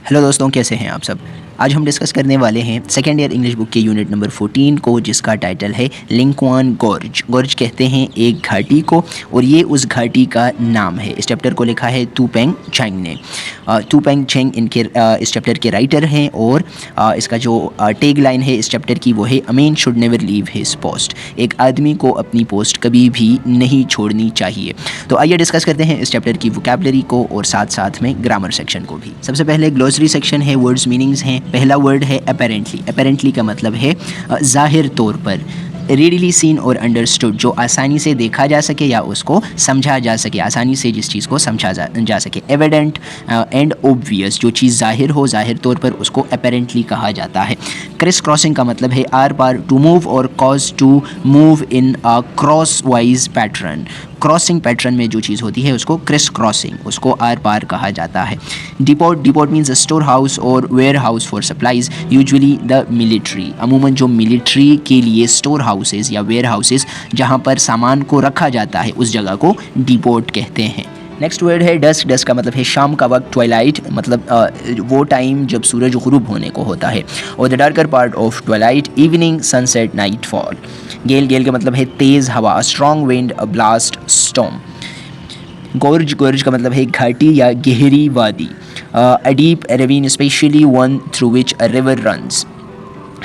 Hello दोस्तों, कैसे हैं आप सब। आज हम डिस्कस करने वाले हैं सेकेंड ईयर इंग्लिश बुक के यूनिट नंबर 14 को, जिसका टाइटल है लिंक्वान गोर्ज। गोर्ज कहते हैं एक घाटी को, और ये उस घाटी का नाम है। इस चैप्टर को लिखा है तू पेंग चैंग ने। तू पेंग चैंग इनके इस चैप्टर के राइटर हैं, और इसका जो टैग लाइन है इस चैप्टर की वो है a man should never leave his post. एक आदमी को अपनी पोस्ट कभी भी नहीं छोड़नी चाहिए। तो आइए डिस्कस करते हैं इस चैप्टर की वोकैबुलरी को और साथ साथ में ग्रामर सेक्शन को भी। सबसे पहले ग्लोसरी सेक्शन है, वर्ड्स मीनिंग्स हैं। पहला वर्ड है अपेरेंटली। अपेरेंटली का मतलब है जाहिर तौर पर। रेडिली सीन और अंडरस्टूड, जो आसानी से देखा जा सके या उसको समझा जा सके, आसानी से जिस चीज़ को समझा जा सके। एविडेंट एंड ऑब्वियस, जो चीज़ जाहिर हो, जाहिर तौर पर, उसको अपेरेंटली कहा जाता है। क्रिस क्रॉसिंग का मतलब है आर पार, to move or cause to move in a cross wise pattern. Crossing pattern में जो चीज़ होती है उसको क्रिस क्रॉसिंग, उसको आर पार कहा जाता है। Depot, depot means a store house or ware house for supplies, usually the military. अमूमन जो मिलिट्री के लिए स्टोर हाउसेज या वेयर हाउसेज जहाँ पर सामान को रखा जाता है उस जगह को डिपोट कहते हैं। नेक्स्ट वर्ड है डस्क। डस्क का मतलब है शाम का वक्त। ट्वाइलाइट मतलब वो टाइम जब सूरज गुरूब होने को होता है। और the darker part of twilight, evening, sunset, night fall. Gale, gale का मतलब है तेज़ हवा, a strong wind, a blast, storm. Gorge, gorge का मतलब है घाटी या गहरी वादी। A deep ravine, specially one through which a river runs.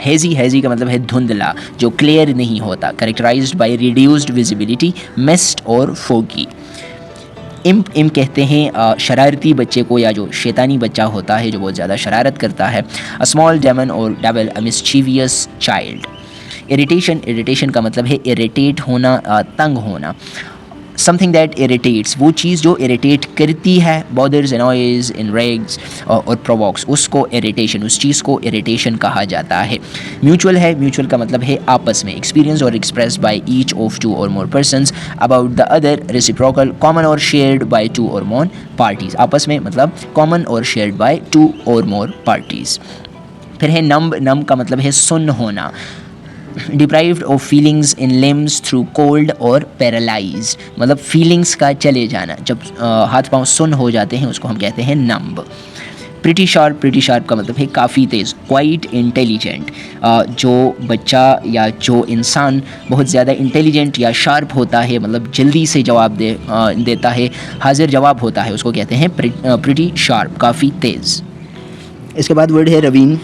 Hazy, hazy का मतलब है धुंधला, जो क्लियर नहीं होता। Characterized by reduced visibility, mist or foggy. Imp, imp कहते हैं शरारती बच्चे को, या जो शैतानी बच्चा होता है जो बहुत ज़्यादा शरारत करता है। अ स्मॉल डेमन और डेविल, अ मिस्चीवियस चाइल्ड। इरिटेशन, इरिटेशन का मतलब है इरिटेट होना, तंग होना। समथिंग दैट इरिटेट्स, वो चीज़ जो इरिटेट करती है। बॉदर्स, अनॉयज, इनरेग्स और प्रोवोक्स, उसको इरिटेशन, उस चीज़ को इरिटेशन कहा जाता है। म्यूचुअल है, म्यूचुअल का मतलब है आपस में। Experience or express by each of two or more persons about the other. Reciprocal, common or shared by two or more parties. आपस में मतलब common or shared by two or more parties. फिर है नम्ब। नम्ब का मतलब है सुन्न होना। Deprived of feelings in limbs through cold और पैरालाइज्ड, मतलब फीलिंग्स का चले जाना। जब हाथ पांव सुन्न हो जाते हैं उसको हम कहते हैं numb. Pretty sharp, pretty sharp का मतलब है काफ़ी तेज़। क्वाइट इंटेलिजेंट, जो बच्चा या जो इंसान बहुत ज़्यादा इंटेलिजेंट या शार्प होता है, मतलब जल्दी से जवाब देता है, हाजिर जवाब होता है, उसको कहते हैं प्रिटी शार्प, काफ़ी तेज़। इसके बाद वर्ड है रवीन।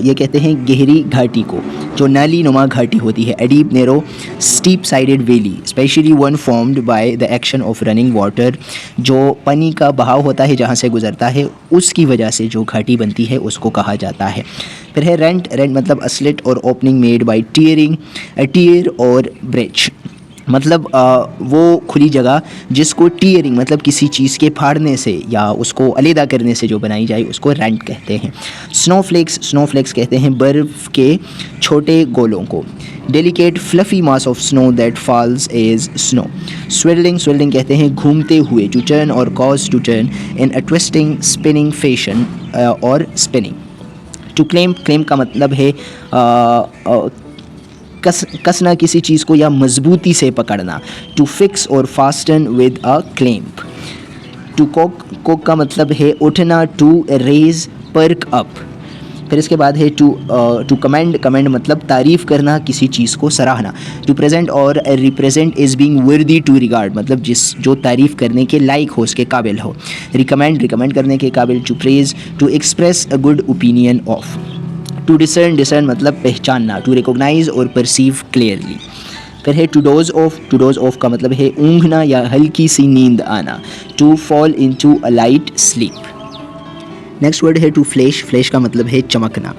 ये कहते हैं गहरी घाटी को, जो नाली नुमा घाटी होती है। Deep narrow steep sided valley, specially one formed by the action of running water, जो पानी का बहाव होता है जहाँ से गुजरता है उसकी वजह से जो घाटी बनती है उसको कहा जाता है। फिर है रेंट। रेंट मतलब स्लिट और opening made by tearing, tear और ब्रिज, मतलब वो खुली जगह जिसको टीयरिंग मतलब किसी चीज़ के फाड़ने से या उसको अलहदा करने से जो बनाई जाए उसको रेंट कहते हैं। स्नोफ्लेक्स, स्नोफ्लेक्स कहते हैं बर्फ़ के छोटे गोलों को। Delicate fluffy mass of snow that falls as snow. Swirling, swirling कहते हैं घूमते हुए। To turn or cause to turn in a twisting spinning fashion or spinning. To claim, claim का मतलब है कसना किसी चीज़ को या मजबूती से पकड़ना। टू फिक्स और fasten with a clamp. To cock, cock का मतलब है उठना। To raise, perk up. फिर इसके बाद है टू कमेंड, कमेंड मतलब तारीफ़ करना, किसी चीज़ को सराहना। टू प्रेजेंट और represent is being worthy to regard, मतलब जो तारीफ़ करने के लायक हो, उसके काबिल हो। रिकमेंड, रिकमेंड करने के काबिल। To praise, to express a good opinion of. To discern, discern मतलब पहचानना। टू रिकॉग्नाइज और परसीव क्लियरली। फिर है to doze off. To doze off का मतलब है ऊँघना या हल्की सी नींद आना। To fall into a light sleep. Next word है टू फ्लैश। फ्लैश का मतलब है चमकना।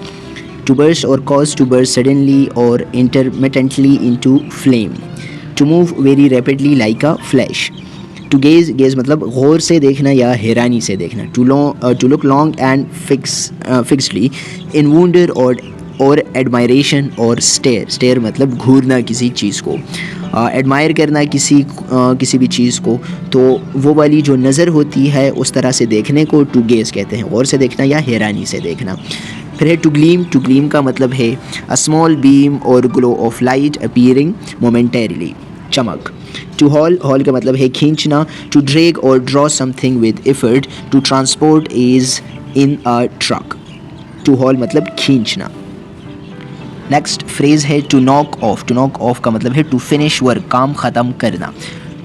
टू बर्स्ट और कॉज टू बर्स्ट सडनली और intermittently into flame. To move very rapidly like a flash. To gaze, gaze मतलब गौर से देखना या हैरानी से देखना। To look long and fixedly in wonder or admiration or stare, stare मतलब घूरना किसी चीज़ को। एडमायर करना किसी भी चीज़ को, तो वो वाली जो नज़र होती है उस तरह से देखने को टू गेज कहते हैं, गौर से देखना या हैरानी से देखना। फिर है टू ग्लीम। टू ग्लीम का मतलब है अ स्मॉल बीम और glow of light appearing momentarily, चमक। टू हॉल, हॉल का मतलब है खींचना। टू ड्रैग और draw something with effort. To transport is in a truck. To haul मतलब खींचना। नेक्स्ट फ्रेज है to knock off. To knock off का मतलब है टू फिनिश वर्क, काम ख़त्म करना।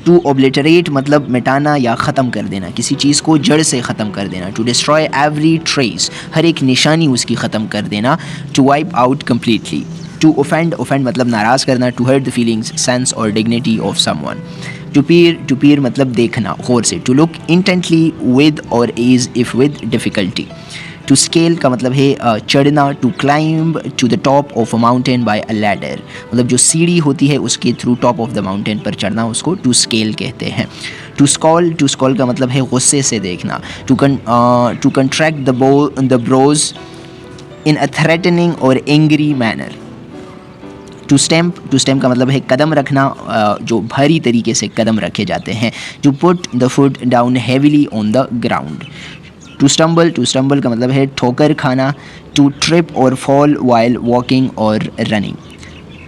टू ओब्लिटरेट मतलब मिटाना या ख़त्म कर देना, किसी चीज़ को जड़ से ख़त्म कर देना। टू डिस्ट्रॉय एवरी ट्रेस, हर एक निशानी उसकी ख़त्म कर देना। To wipe out completely. To offend, offend मतलब नाराज़ करना। To hurt the feelings, sense और dignity of someone. To peer मतलब देखना गौर से। टू लुक इंटेंटली विद और is if with difficulty. To scale का मतलब है चढ़ना। To climb to the top of a mountain by a ladder, मतलब जो सीढ़ी होती है उसके through top of the mountain पर चढ़ना, उसको टू स्केल कहते हैं। टू स्कॉल का मतलब है गुस्से से देखना। To contract the brows in a threatening और एंग्री मैनर। टू स्टैम्प का मतलब है कदम रखना, जो भारी तरीके से कदम रखे जाते हैं। To put the foot down heavily on the ground. To stumble का मतलब है ठोकर खाना। टू ट्रिप और फॉल वाइल वॉकिंग और रनिंग।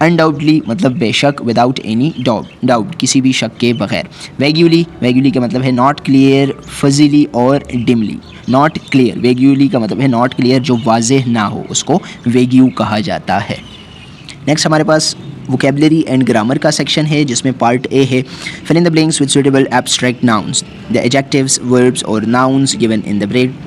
अनडाउटली मतलब बेशक, विदाउट एनी डाउट किसी भी शक के बगैर। वैग्यूली का मतलब है नॉट क्लियर, फजीली और डिमली। नॉट क्लियर, वैग्यूली का मतलब है नॉट क्लियर, जो वाज़ेह ना हो उसको वैग्यू कहा जाता है। नेक्स्ट हमारे पास वोकेबलरी एंड ग्रामर का सेक्शन है, जिसमें पार्ट ए है fill in the blanks with suitable abstract nouns. The adjectives, verbs और nouns given in the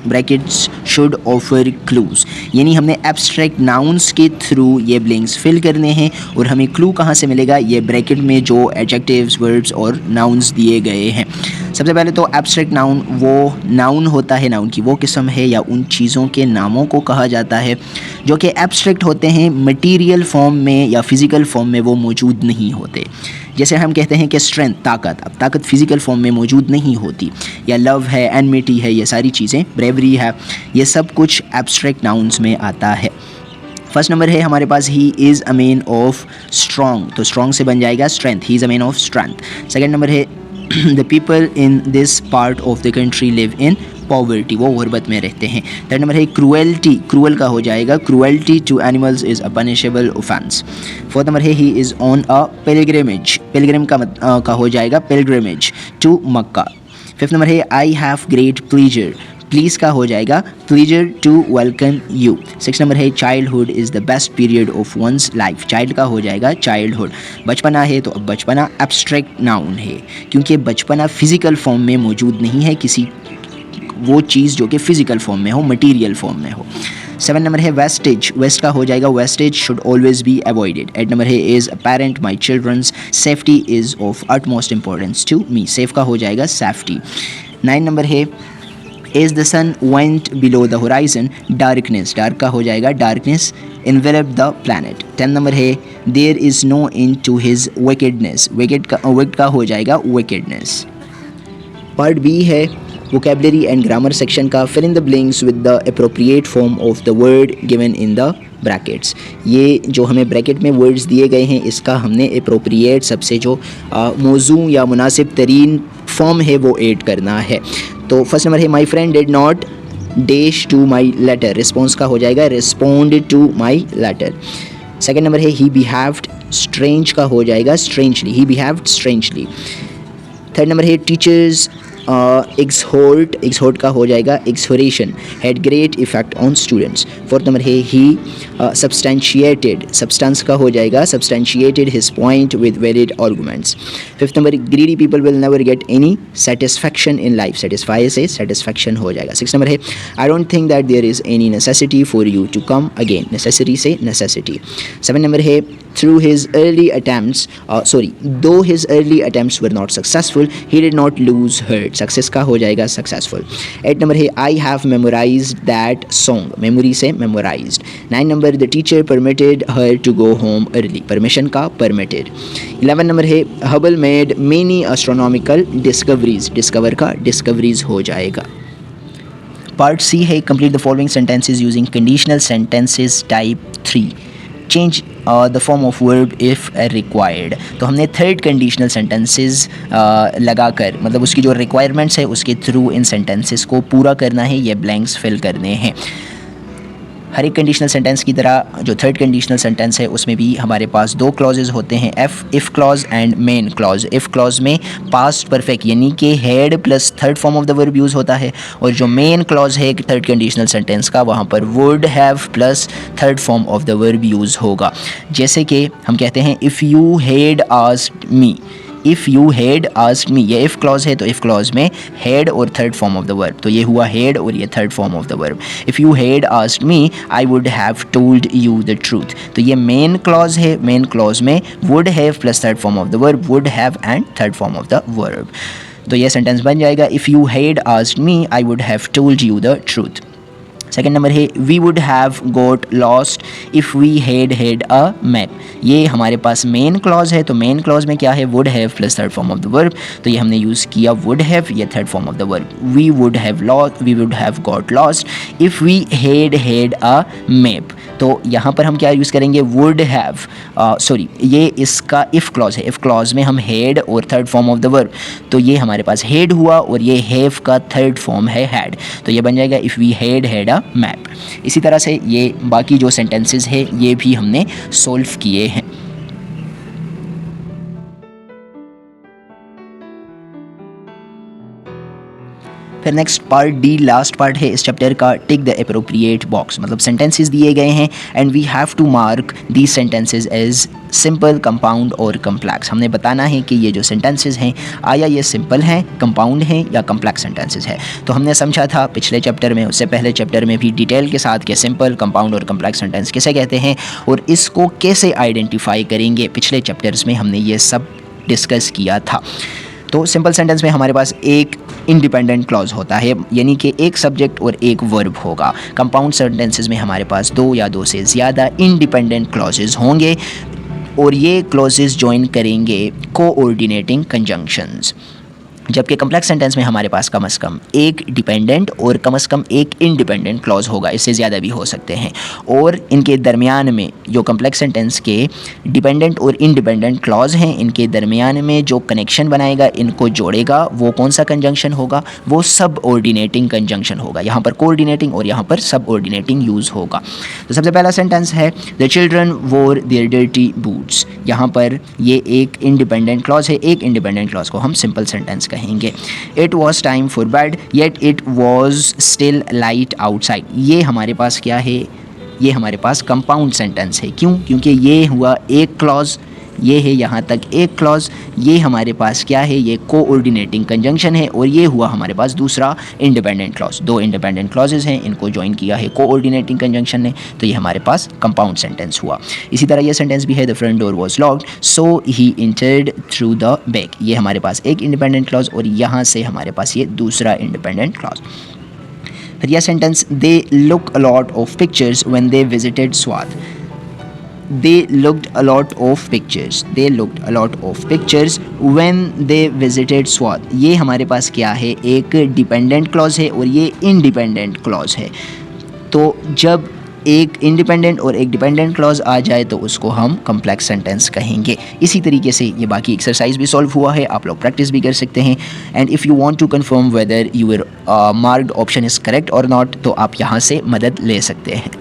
brackets should offer clues. यानी हमने एब्स्ट्रैक्ट नाउन्स के थ्रू ये ब्लैंक्स फिल करने हैं, और हमें क्लू कहाँ से मिलेगा? ये ब्रैकेट में जो एडजेक्टिव्स, वर्ब्स और नाउन्स दिए गए हैं। सबसे पहले तो एब्स्ट्रैक्ट नाउन वो नाउन होता है, नाउन की वो किस्म है या उन चीज़ों के नामों को कहा जाता है जो कि एब्स्ट्रैक्ट होते हैं, मटीरियल फॉर्म में या फिज़िकल फॉर्म में वो मौजूद नहीं होते। जैसे हम कहते हैं कि स्ट्रेंथ, ताकत, अब ताकत फिज़िकल फॉर्म में मौजूद नहीं होती, या लव है, एनमिटी है, ये सारी चीज़ें, ब्रेवरी है, ये सब कुछ एब्स्ट्रैक्ट नाउन्स में आता है। फर्स्ट नंबर है हमारे पास he is a man of strong, तो स्ट्रॉन्ग से बन जाएगा strength, he is a man of strength. Second number है the people in this part of the country live in poverty, वो गुर्बत में रहते हैं। थर्ड नंबर है क्रूएल्टी, क्रूअल का हो जाएगा cruelty to animals is a punishable offence. Fourth number है he is on a pilgrimage, pilgrim का हो जाएगा pilgrimage to Mecca. Fifth number है I have great pleasure, please का हो जाएगा pleasure to welcome you. Six number है childhood is the best period of one's life, child का हो जाएगा चाइल्डहुड। बचपना है तो अब बचपना एब्स्ट्रैक्ट नाउन है, क्योंकि बचपना फिज़िकल फॉर्म में मौजूद नहीं है, किसी वो चीज़ जो कि फ़िज़िकल फॉर्म में हो, मटीरियल फॉर्म में हो। सेवन नंबर है वेस्टेज, वेस्ट का हो जाएगा wastage should always be avoided. Eight number है is apparent my childrens safety is of utmost importance to me, safe का हो जाएगा सेफ्टी। नाइन नंबर है as the sun went below the horizon darkness, dark का हो जाएगा darkness envelop the planet. 10 number है there is no end to his wickedness, wicked का हो जाएगा विकेडनेस। पार्ट बी है वोकेबलरी एंड ग्रामर सेक्शन का, fill in the blanks with the appropriate form of the word given in the brackets. ये जो हमें bracket में words दिए गए हैं, इसका हमने अप्रोप्रिएट सबसे जो मौजू या मुनासिब तरीन फॉर्म है वो ऐड करना है। तो फर्स्ट नंबर है my friend did not dash to my letter, response का हो जाएगा respond to my letter. Second number है ही बिहेव्ड स्ट्रेंज का हो जाएगा strangely, he behaved strangely. Third number है टीचर्स एक्सहोर्ट का हो जाएगा exhortation, had great effect on students. Fourth number है ही सब्सटेंशिएटेड, सब्सटेंस का हो जाएगा substantiated his point with valid arguments. Fifth number greedy people will never get any satisfaction in life, satisfy से satisfaction हो जाएगा। सिक्स नंबर है I don't think that there is any necessity for you to come again, necessary से necessity. Seven number है through his early attempts though his early attempts were not successful he did not lose heart, success का हो जाएगा successful। 8 number है I have memorized that song, memory से memorized। 9 number the teacher permitted her to go home early, permission का permitted। 11 number है Hubble made many astronomical discoveries, discover का discoveries हो जाएगा। पार्ट सी है complete the following sentences using conditional sentences type 3, change the form of verb if required. तो हमने third conditional sentences लगाकर, मतलब उसकी जो रिक्वायरमेंट्स है उसके थ्रू इन सेंटेंसेस को पूरा करना है, ये ब्लैंक्स फिल करने हैं। हर एक कंडीशनल सेंटेंस की तरह जो थर्ड कंडीशनल सेंटेंस है उसमें भी हमारे पास दो क्लॉजेज होते हैं, if clause and main clause. If clause में पास्ट परफेक्ट यानी कि had plus third form of the verb use होता है, और जो मेन क्लॉज है थर्ड कंडीशनल सेंटेंस का वहाँ पर would have plus third form of the verb use होगा। जैसे कि हम कहते हैं if you had asked me, if you had asked me, ये इफ़ क्लॉज है तो इफ़ क्लॉज में हैड और third form of the verb, तो ये हुआ हैड और ये third form of the verb. If you had asked me I would have told you the truth, तो ये मेन क्लॉज है। मेन क्लॉज में would have plus third form of the verb, would have and third form of the verb. तो ये sentence बन जाएगा if you had asked me I would have told you the truth. Second number है we would have got lost if we had a map. ये हमारे पास main clause है, तो main clause में क्या है, would have plus third form of the verb, तो ये हमने यूज़ किया वुड हैव, ये third form of the verb. We would have got lost if we had a map, तो यहाँ पर हम क्या यूज़ करेंगे, वुड हैव, सॉरी ये इसका इफ़ क्लॉज है, इफ़ क्लॉज में हम हैड और third form of the verb, तो ये हमारे पास हैड हुआ और ये हैव का थर्ड फॉर्म है हैड, तो ये बन जाएगा if we had a map. इसी तरह से ये बाकी जो सेंटेंसेस है ये भी हमने सोल्व किए हैं। फिर next part D, last part है इस चैप्टर का, टिक द एप्रोप्रिएट बॉक्स, मतलब सेंटेंसेस दिए गए हैं and we have to mark these sentences as simple, compound और कम्प्लेक्स। हमने बताना है कि ये जो सेंटेंसेस हैं आया ये सिंपल हैं, कंपाउंड हैं या कम्प्लेक्स सेंटेंसेस है। तो हमने समझा था पिछले चैप्टर में, उससे पहले चैप्टर में भी डिटेल के साथ कि सिंपल, कंपाउंड और कम्प्लेक्स सेंटेंस किसे कहते हैं और इसको कैसे आइडेंटिफाई करेंगे। पिछले चैप्टर्स में हमने ये सब डिस्कस किया था। तो सिंपल सेंटेंस में हमारे पास एक इंडिपेंडेंट क्लॉज होता है, यानी कि एक सब्जेक्ट और एक वर्ब होगा। कंपाउंड सेंटेंसेस में हमारे पास दो या दो से ज़्यादा इंडिपेंडेंट क्लॉजेज होंगे और ये क्लॉजेज जॉइन करेंगे कोऑर्डिनेटिंग कंजंक्शंस। जबकि कम्प्लेक्स सेंटेंस में हमारे पास कम से कम एक डिपेंडेंट और कम से कम एक इंडिपेंडेंट क्लॉज होगा, इससे ज़्यादा भी हो सकते हैं। और इनके दरमियान में जो कम्प्लेक्स सेंटेंस के डिपेंडेंट और इंडिपेंडेंट क्लॉज हैं, इनके दरमियान में जो कनेक्शन बनाएगा, इनको जोड़ेगा, वो कौन सा कंजंक्शन होगा, वो सब ऑर्डिनेटिंग कंजंक्शन होगा। यहाँ पर कोऑर्डिनेटिंग और यहाँ पर सब ऑर्डिनेटिंग यूज़ होगा। तो सबसे पहला सेंटेंस है द चिल्ड्रन वोर देयर डर्टी बूट्स। यहाँ पर ये एक इंडिपेंडेंट क्लॉज है, एक इंडिपेंडेंट क्लॉज को हम सिंपल सेंटेंस कहेंगे। It was time for bed yet it was still light outside. ये हमारे पास क्या है, ये हमारे पास कंपाउंड सेंटेंस है। क्यों? क्योंकि ये हुआ एक क्लॉज, ये है यहाँ तक एक क्लॉज, ये हमारे पास क्या है, ये कोऑर्डिनेटिंग कंजंक्शन है, और ये हुआ हमारे पास दूसरा इंडिपेंडेंट क्लॉज। दो इंडिपेंडेंट क्लॉजेज हैं, इनको ज्वाइन किया है कोऑर्डिनेटिंग कंजंक्शन ने, तो ये हमारे पास कंपाउंड सेंटेंस हुआ। इसी तरह ये सेंटेंस भी है the front door was locked so he entered through the back. ये हमारे पास एक इंडिपेंडेंट क्लॉज और यहाँ से हमारे पास ये दूसरा इंडिपेंडेंट क्लॉज। फिर यह sentence they look a lot of pictures when they visited Swat. They looked a lot of pictures. They looked a lot of pictures when they visited Swat. ये हमारे पास क्या है, एक डिपेंडेंट क्लॉज है और ये इंडिपेंडेंट क्लॉज है। तो जब एक इंडिपेंडेंट और एक डिपेंडेंट क्लॉज आ जाए तो उसको हम कम्प्लेक्स सेंटेंस कहेंगे। इसी तरीके से ये बाकी एक्सरसाइज भी सॉल्व हुआ है, आप लोग प्रैक्टिस भी कर सकते हैं। And if you want to confirm whether your marked option is correct और नॉट, तो आप यहाँ से मदद ले सकते हैं।